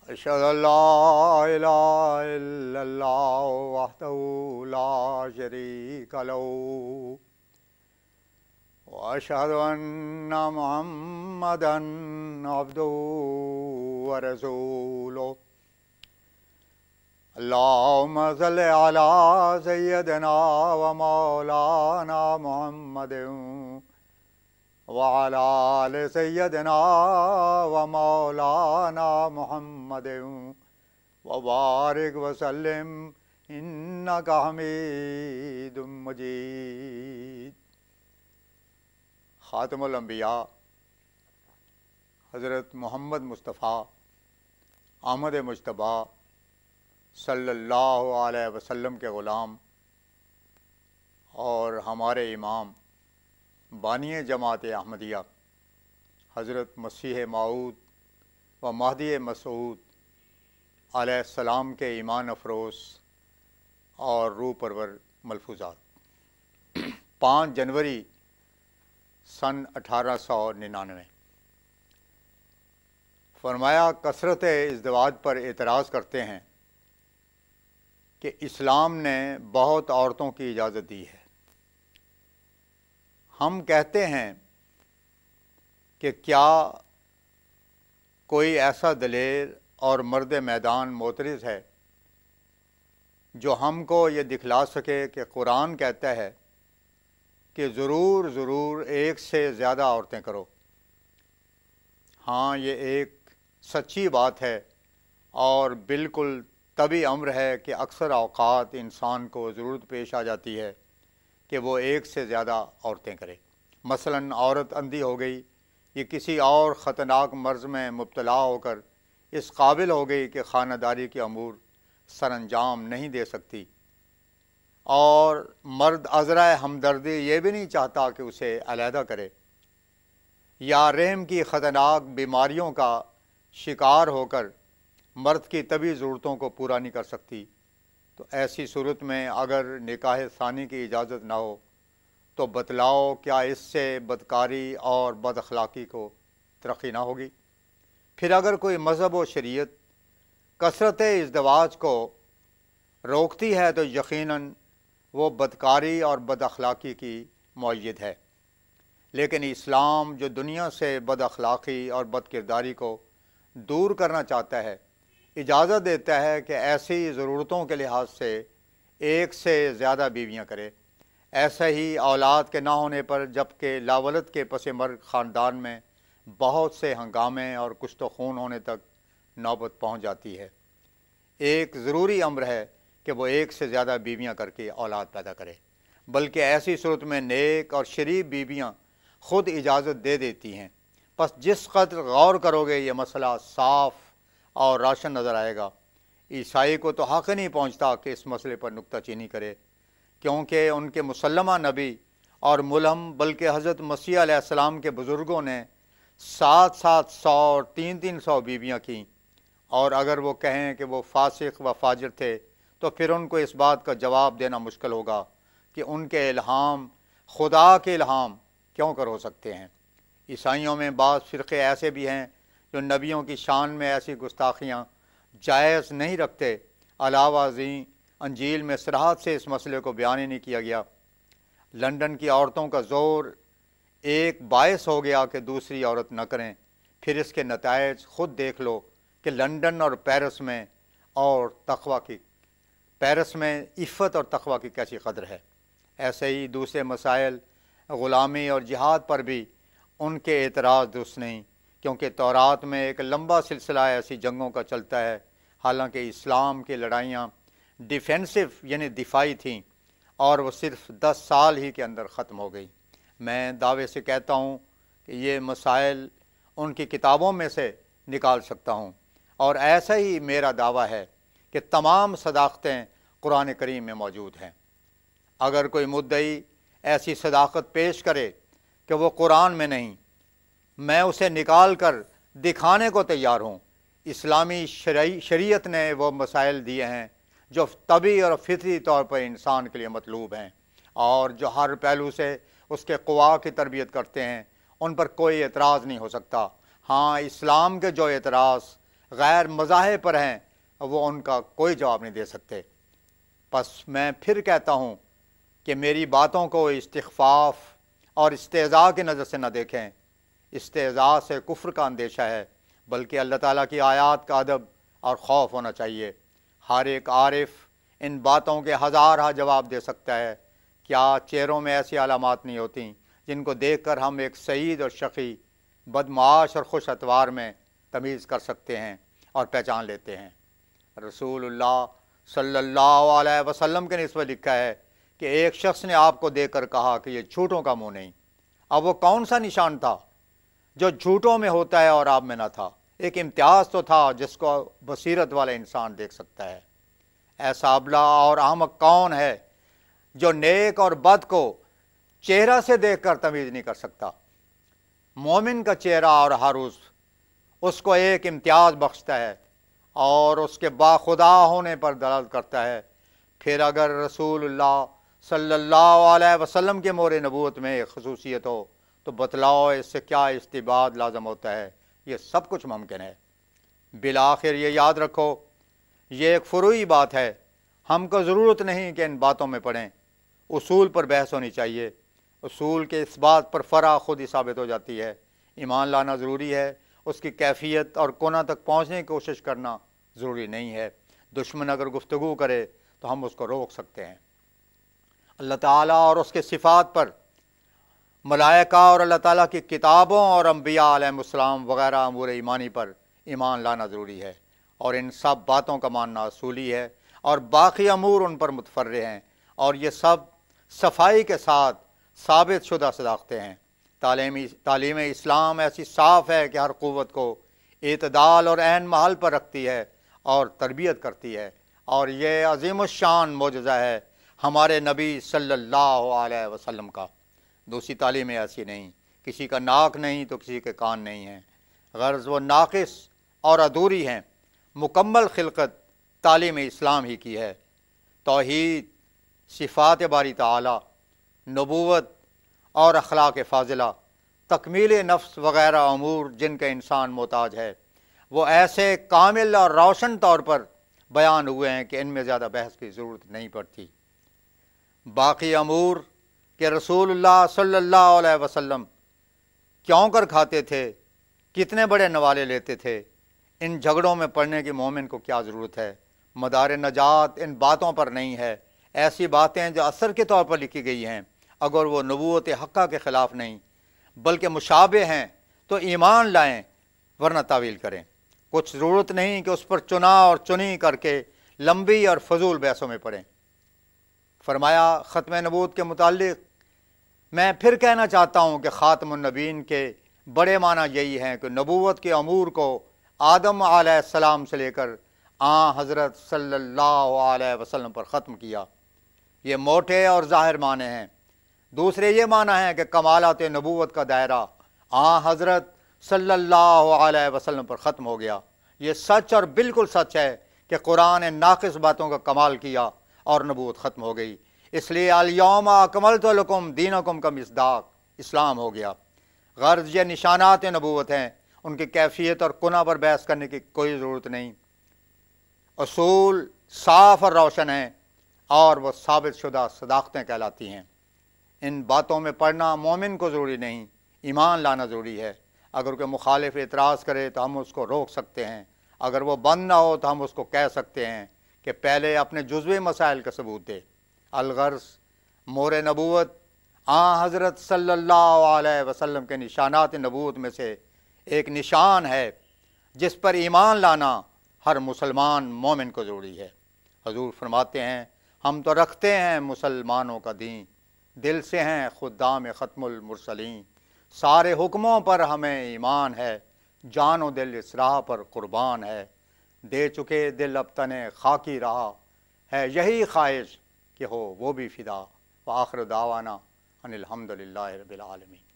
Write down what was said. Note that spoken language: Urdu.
أشهد أن لا إله إلا الله وحده لا شريك له وأشهد أن محمدا عبده ورسوله اللهم صل على سيدنا ومولانا محمد وعلى آل سيدنا ومولانا محمد وبارك وسلم إنك حميد مجيد۔ خاتم الانبیاء حضرت محمد مصطفیٰ احمد مجتبیٰ صلی اللہ علیہ وسلم کے غلام اور ہمارے امام بانی جماعت احمدیہ حضرت مسیح موعود و مہدی مسعود علیہ السلام کے ایمان افروز اور روح پرور ملفوظات۔ 5 جنوری سن 1899 فرمایا، کثرت ازدواج پر اعتراض کرتے ہیں کہ اسلام نے بہت عورتوں کی اجازت دی ہے۔ ہم کہتے ہیں کہ کیا کوئی ایسا دلیر اور مرد میدان معترض ہے جو ہم کو یہ دکھلا سکے کہ قرآن کہتا ہے کہ ضرور ضرور ایک سے زیادہ عورتیں کرو۔ ہاں، یہ ایک سچی بات ہے اور بالکل طبی امر ہے کہ اکثر اوقات انسان کو ضرورت پیش آ جاتی ہے کہ وہ ایک سے زیادہ عورتیں کرے۔ مثلاً عورت اندھی ہو گئی یا کسی اور خطرناک مرض میں مبتلا ہو کر اس قابل ہو گئی کہ خانہ داری کے امور سر انجام نہیں دے سکتی، اور مرد عذرائے ہمدردی یہ بھی نہیں چاہتا کہ اسے علیحدہ کرے، یا رحم کی خطرناک بیماریوں کا شکار ہو کر مرد کی طبی ضرورتوں کو پورا نہیں کر سکتی، تو ایسی صورت میں اگر نکاح ثانی کی اجازت نہ ہو تو بتلاؤ کیا اس سے بدکاری اور بد اخلاقی کو ترقی نہ ہوگی؟ پھر اگر کوئی مذہب و شریعت کثرت ازدواج کو روکتی ہے تو یقیناً وہ بدکاری اور بد اخلاقی کی مؤید ہے، لیکن اسلام جو دنیا سے بد اخلاقی اور بد کرداری کو دور کرنا چاہتا ہے، اجازت دیتا ہے کہ ایسی ضرورتوں کے لحاظ سے ایک سے زیادہ بیویاں کرے۔ ایسا ہی اولاد کے نہ ہونے پر جبکہ لاولد کے پس مرگ خاندان میں بہت سے ہنگامے اور کشت و خون ہونے تک نوبت پہنچ جاتی ہے۔ ایک ضروری امر ہے کہ وہ ایک سے زیادہ بیویاں کر کے اولاد پیدا کرے، بلکہ ایسی صورت میں نیک اور شریف بیویاں خود اجازت دے دیتی ہیں۔ پس جس قدر غور کرو گے یہ مسئلہ صاف اور روشن نظر آئے گا۔ عیسائی کو تو حق نہیں پہنچتا کہ اس مسئلے پر نکتہ چینی کرے، کیونکہ ان کے مسلمہ نبی اور ملہم بلکہ حضرت مسیح علیہ السلام کے بزرگوں نے 700 اور 300 بیویاں کیں، اور اگر وہ کہیں کہ وہ فاسق و فاجر تھے تو پھر ان کو اس بات کا جواب دینا مشکل ہوگا کہ ان کے الہام خدا کے الہام کیوں کر ہو سکتے ہیں۔ عیسائیوں میں بعض فرقے ایسے بھی ہیں جو نبیوں کی شان میں ایسی گستاخیاں جائز نہیں رکھتے۔ علاوہ ازیں انجیل میں صراحت سے اس مسئلے کو بیان ہی نہیں کیا گیا۔ لندن کی عورتوں کا زور ایک باعث ہو گیا کہ دوسری عورت نہ کریں، پھر اس کے نتائج خود دیکھ لو کہ لندن اور پیرس میں عفت اور تقوی کی کیسی قدر ہے۔ ایسے ہی دوسرے مسائل غلامی اور جہاد پر بھی ان کے اعتراض درست نہیں، کیونکہ تورات میں ایک لمبا سلسلہ ایسی جنگوں کا چلتا ہے، حالانکہ اسلام کی لڑائیاں ڈیفینسو یعنی دفاعی تھیں اور وہ صرف 10 سال ہی کے اندر ختم ہو گئی۔ میں دعوے سے کہتا ہوں کہ یہ مسائل ان کی کتابوں میں سے نکال سکتا ہوں، اور ایسا ہی میرا دعویٰ ہے کہ تمام صداقتیں قرآن کریم میں موجود ہیں۔ اگر کوئی مدعی ایسی صداقت پیش کرے کہ وہ قرآن میں نہیں، میں اسے نکال کر دکھانے کو تیار ہوں۔ اسلامی شریعت نے وہ مسائل دیے ہیں جو طبعی اور فطری طور پر انسان کے لیے مطلوب ہیں، اور جو ہر پہلو سے اس کے قوا کی تربیت کرتے ہیں، ان پر کوئی اعتراض نہیں ہو سکتا۔ ہاں، اسلام کے جو اعتراض غیر مذاہب پر ہیں وہ ان کا کوئی جواب نہیں دے سکتے۔ پس میں پھر کہتا ہوں کہ میری باتوں کو استخفاف اور استہزاء کی نظر سے نہ دیکھیں۔ استہزاء سے کفر کا اندیشہ ہے، بلکہ اللہ تعالیٰ کی آیات کا ادب اور خوف ہونا چاہیے۔ ہر ایک عارف ان باتوں کے ہزارہ جواب دے سکتا ہے۔ کیا چہروں میں ایسی علامات نہیں ہوتی جن کو دیکھ کر ہم ایک سعید اور شقی، بدمعاش اور خوش اتوار میں تمیز کر سکتے ہیں اور پہچان لیتے ہیں؟ رسول اللہ صلی اللہ علیہ وسلم کے نسبت لکھا ہے کہ ایک شخص نے آپ کو دیکھ کر کہا کہ یہ جھوٹوں کا منہ نہیں۔ اب وہ کون سا نشان تھا جو جھوٹوں میں ہوتا ہے اور آپ میں نہ تھا؟ ایک امتیاز تو تھا جس کو بصیرت والا انسان دیکھ سکتا ہے۔ ایسا ابلا اور احمق کون ہے جو نیک اور بد کو چہرہ سے دیکھ کر تمیز نہیں کر سکتا؟ مومن کا چہرہ اور ہر اس کو ایک امتیاز بخشتا ہے اور اس کے باخدا ہونے پر دلالت کرتا ہے۔ پھر اگر رسول اللہ صلی اللہ علیہ وسلم کے مور نبوت میں ایک خصوصیت ہو تو بتلاؤ اس سے کیا استبعاد لازم ہوتا ہے؟ یہ سب کچھ ممکن ہے۔ بالآخر یہ یاد رکھو، یہ ایک فروعی بات ہے، ہم کو ضرورت نہیں کہ ان باتوں میں پڑھیں۔ اصول پر بحث ہونی چاہیے۔ اصول کے اس بات پر فرع خود ہی ثابت ہو جاتی ہے۔ ایمان لانا ضروری ہے، اس کی کیفیت اور کنہ تک پہنچنے کی کوشش کرنا ضروری نہیں ہے۔ دشمن اگر گفتگو کرے تو ہم اس کو روک سکتے ہیں۔ اللہ تعالیٰ اور اس کے صفات پر، ملائکہ اور اللہ تعالیٰ کی کتابوں اور انبیاء علیہ السلام وغیرہ امور ایمانی پر ایمان لانا ضروری ہے، اور ان سب باتوں کا ماننا اصولی ہے، اور باقی امور ان پر متفرع ہیں، اور یہ سب صفائی کے ساتھ ثابت شدہ صداقتیں ہیں۔ تعلیم اسلام ایسی صاف ہے کہ ہر قوت کو اعتدال اور عین محل پر رکھتی ہے اور تربیت کرتی ہے، اور یہ عظیم الشان معجزہ ہے ہمارے نبی صلی اللہ علیہ وسلم کا۔ دوسری تعلیمیں ایسی نہیں، کسی کا ناک نہیں تو کسی کے کان نہیں ہیں، غرض وہ ناقص اور ادھوری ہیں۔ مکمل خلقت تعلیم اسلام ہی کی ہے۔ توحید، صفات باری تعالی، نبوت اور اخلاق فاضلہ، تکمیل نفس وغیرہ امور جن کا انسان محتاج ہے، وہ ایسے کامل اور روشن طور پر بیان ہوئے ہیں کہ ان میں زیادہ بحث کی ضرورت نہیں پڑتی۔ باقی امور کہ رسول اللہ صلی اللہ علیہ وسلم کیوں کر کھاتے تھے، کتنے بڑے نوالے لیتے تھے، ان جھگڑوں میں پڑنے کی مومن کو کیا ضرورت ہے؟ مدار نجات ان باتوں پر نہیں ہے۔ ایسی باتیں جو اثر کے طور پر لکھی گئی ہیں، اگر وہ نبوت حقہ کے خلاف نہیں بلکہ مشابہ ہیں تو ایمان لائیں، ورنہ تعویل کریں۔ کچھ ضرورت نہیں کہ اس پر چنا اور چنی کر کے لمبی اور فضول بحثوں میں پڑیں۔ فرمایا ختم نبوت کے متعلق، میں پھر کہنا چاہتا ہوں کہ خاتم النبیین کے بڑے معنی یہی ہیں کہ نبوت کے امور کو آدم علیہ السلام سے لے کر حضرت صلی اللہ علیہ وسلم پر ختم کیا۔ یہ موٹے اور ظاہر معنی ہیں۔ دوسرے یہ معنی ہیں کہ کمالات نبوت کا دائرہ حضرت صلی اللہ علیہ وسلم پر ختم ہو گیا۔ یہ سچ اور بالکل سچ ہے کہ قرآن نے ناقص باتوں کا کمال کیا اور نبوت ختم ہو گئی۔ اس لیے الیوم اکملت لکم دینکم کا مصداق اسلام ہو گیا۔ غرض یہ نشانات نبوت ہیں، ان کی کیفیت اور کنہ پر بحث کرنے کی کوئی ضرورت نہیں۔ اصول صاف اور روشن ہیں اور وہ ثابت شدہ صداقتیں کہلاتی ہیں۔ ان باتوں میں پڑھنا مومن کو ضروری نہیں، ایمان لانا ضروری ہے۔ اگر کوئی مخالف اعتراض کرے تو ہم اس کو روک سکتے ہیں، اگر وہ بند نہ ہو تو ہم اس کو کہہ سکتے ہیں کہ پہلے اپنے جزوی مسائل کا ثبوت دے۔ الغرض مور نبوت حضرت صلی اللہ علیہ وسلم کے نشانات نبوت میں سے ایک نشان ہے جس پر ایمان لانا ہر مسلمان مومن کو ضروری ہے۔ حضور فرماتے ہیں، ہم تو رکھتے ہیں مسلمانوں کا دین، دل سے ہیں خدام ختم المرسلین، سارے حکموں پر ہمیں ایمان ہے، جان و دل اس راہ پر قربان ہے، دے چکے دل اب تنے خاکی رہا ہے، یہی خواہش کہ ہو وہ بھی فدا۔ وآخر دعوانا ان الحمدللہ رب العالمین۔